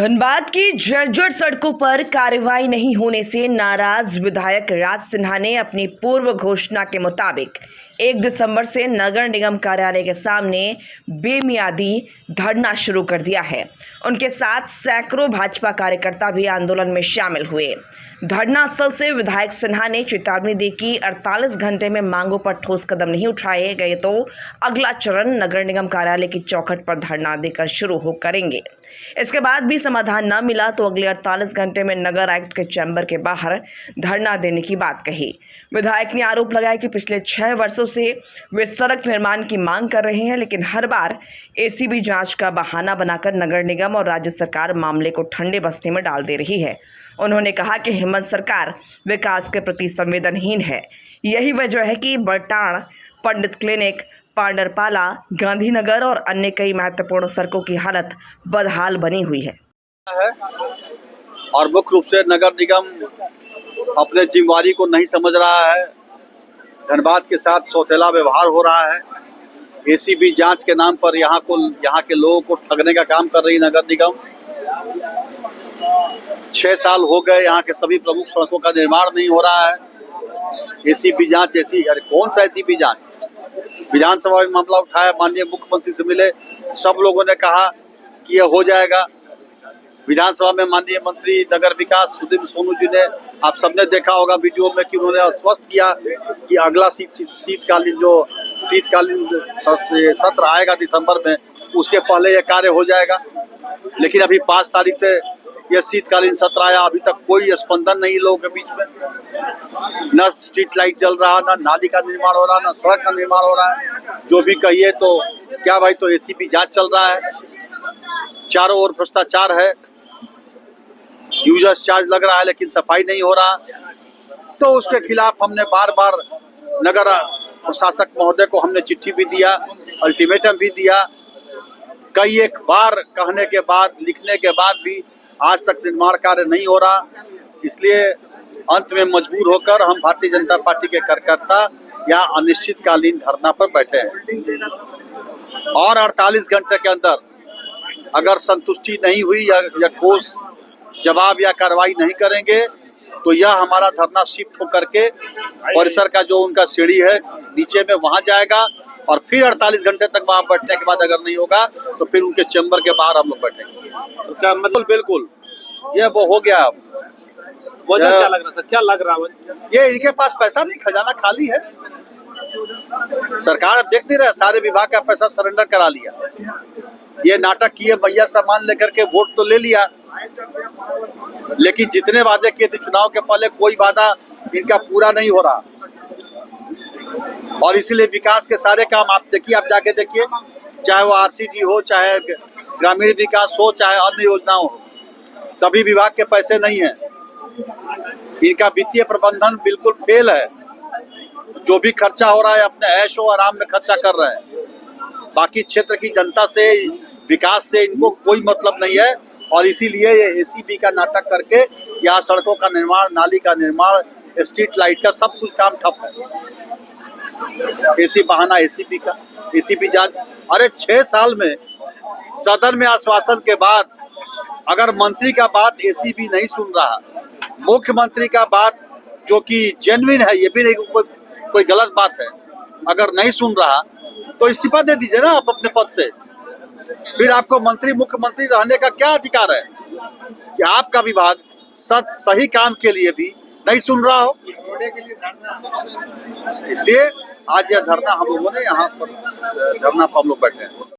धनबाद की जर्जर सड़कों पर कार्रवाई नहीं होने से नाराज विधायक राज सिन्हा ने अपनी पूर्व घोषणा के मुताबिक 1 दिसंबर से नगर निगम कार्यालय के सामने बेमियादी धरना शुरू कर दिया है। उनके साथ सैकड़ों भाजपा कार्यकर्ता भी आंदोलन में शामिल हुए। धरना स्थल से विधायक सिन्हा ने चेतावनी दी कि 48 घंटे में मांगों पर ठोस कदम नहीं उठाए गए तो अगला चरण नगर निगम कार्यालय की चौखट पर धरना देकर शुरू करेंगे। इसके बाद भी समाधान न मिला तो अगले 48 घंटे में नगर आयुक्त के चैम्बर के बाहर धरना देने की बात कही। विधायक ने आरोप लगाया कि पिछले 6 वर्षों से वे सड़क निर्माण की मांग कर रहे हैं, लेकिन हर बार एसीबी जांच का बहाना बनाकर नगर निगम और राज्य सरकार मामले को ठंडे बस्ते में डाल दे रही है। उन्होंने कहा कि हेमंत सरकार विकास के प्रति संवेदनहीन है। यही वजह है कि बरटाण, पंडित क्लिनिक, पांडरपाला, गांधीनगर और अन्य कई महत्वपूर्ण सड़कों की हालत बदहाल बनी हुई है। और मुख्य रूप से नगर निगम अपने जिम्मेवारी को नहीं समझ रहा है। धनबाद के साथ सौतेला व्यवहार हो रहा है। एसीबी जांच के नाम पर यहाँ के लोगों को ठगने का काम कर रही नगर निगम। 6 साल हो गए, यहाँ के सभी प्रमुख सड़कों का निर्माण नहीं हो रहा है। एसीबी जांच अरे कौन सा एसीबी जांच? विधानसभा में मामला उठाया, माननीय मुख्यमंत्री से मिले, सब लोगों ने कहा कि यह हो जाएगा। विधानसभा में माननीय मंत्री नगर विकास सुदीप सोनू जी ने, आप सबने देखा होगा वीडियो में, कि उन्होंने आश्वस्त किया कि अगला शीतकालीन सत्र आएगा दिसंबर में, उसके पहले यह कार्य हो जाएगा। लेकिन अभी 5 तारीख से यह शीतकालीन सत्र आया, अभी तक कोई स्पंदन नहीं लोगों के बीच में। न स्ट्रीट लाइट जल रहा, न नाली का निर्माण हो रहा, न सड़क का निर्माण हो रहा है। जो भी कहिए तो क्या भाई, तो एसीबी जांच चल रहा है। चारों ओर भ्रष्टाचार है, यूजर्स चार्ज लग रहा है, लेकिन सफाई नहीं हो रहा। तो उसके खिलाफ हमने बार बार नगर प्रशासक महोदय को हमने चिट्ठी भी दिया, अल्टीमेटम भी दिया। कई एक बार कहने के बाद, लिखने के बाद भी आज तक निर्माण कार्य नहीं हो रहा। इसलिए अंत में मजबूर होकर हम भारतीय जनता पार्टी के कार्यकर्ता यहाँ अनिश्चितकालीन धरना पर बैठे हैं। और 48 घंटे के अंदर अगर संतुष्टि नहीं हुई या ठोस जवाब या कार्रवाई नहीं करेंगे तो यह हमारा धरना शिफ्ट होकर के परिसर का जो उनका सीढ़ी है नीचे में वहां जाएगा। और फिर 48 घंटे तक वहां बैठने के बाद अगर नहीं होगा तो फिर उनके चैम्बर के बाहर हम लोग बैठेंगे। तो क्या मतलब? बिल्कुल ये वो हो गया। वजह क्या लग रहा है? क्या लग रहा है? ये इनके पास पैसा नहीं, खजाना खाली है। सरकार अब देख नहीं रहा, सारे विभाग का पैसा सरेंडर करा लिया। ये नाटक किए, भैया सामान लेकर के वोट तो ले लिया, लेकिन जितने वादे किए थे चुनाव के पहले कोई वादा इनका पूरा नहीं हो रहा। और इसीलिए विकास के सारे काम आप देखिए, आप जाके देखिए, चाहे वो आरसीडी हो, चाहे ग्रामीण विकास हो, चाहे अन्य योजनाओं हो, सभी विभाग के पैसे नहीं है। इनका वित्तीय प्रबंधन बिल्कुल फेल है। जो भी खर्चा हो रहा है अपने ऐशो आराम में खर्चा कर रहे हैं। बाकी क्षेत्र की जनता से, विकास से इनको कोई मतलब नहीं है। और इसीलिए ये एसीबी का नाटक करके यहाँ सड़कों का निर्माण, नाली का निर्माण, स्ट्रीट लाइट का सब कुछ काम ठप है। एसी बहाना एसीबी का, एसीबी जांच। अरे 6 साल में सदन में आश्वासन के बाद अगर मंत्री का बात एसीबी नहीं सुन रहा, मुख्यमंत्री का बात जो कि जेन्युइन है, ये भी नहीं कोई गलत बात है, अगर नहीं सुन रहा तो इस्तीफा दे दीजिए ना आप अपने पद से। फिर आपको मुख्यमंत्री रहने का क्या अधिकार है कि आपका विभाग सही काम के लिए भी नहीं सुन रहा हो? इसलिए आज यह धरना हम लोगों ने यहाँ पर धरना पर हम लोग बैठे हैं।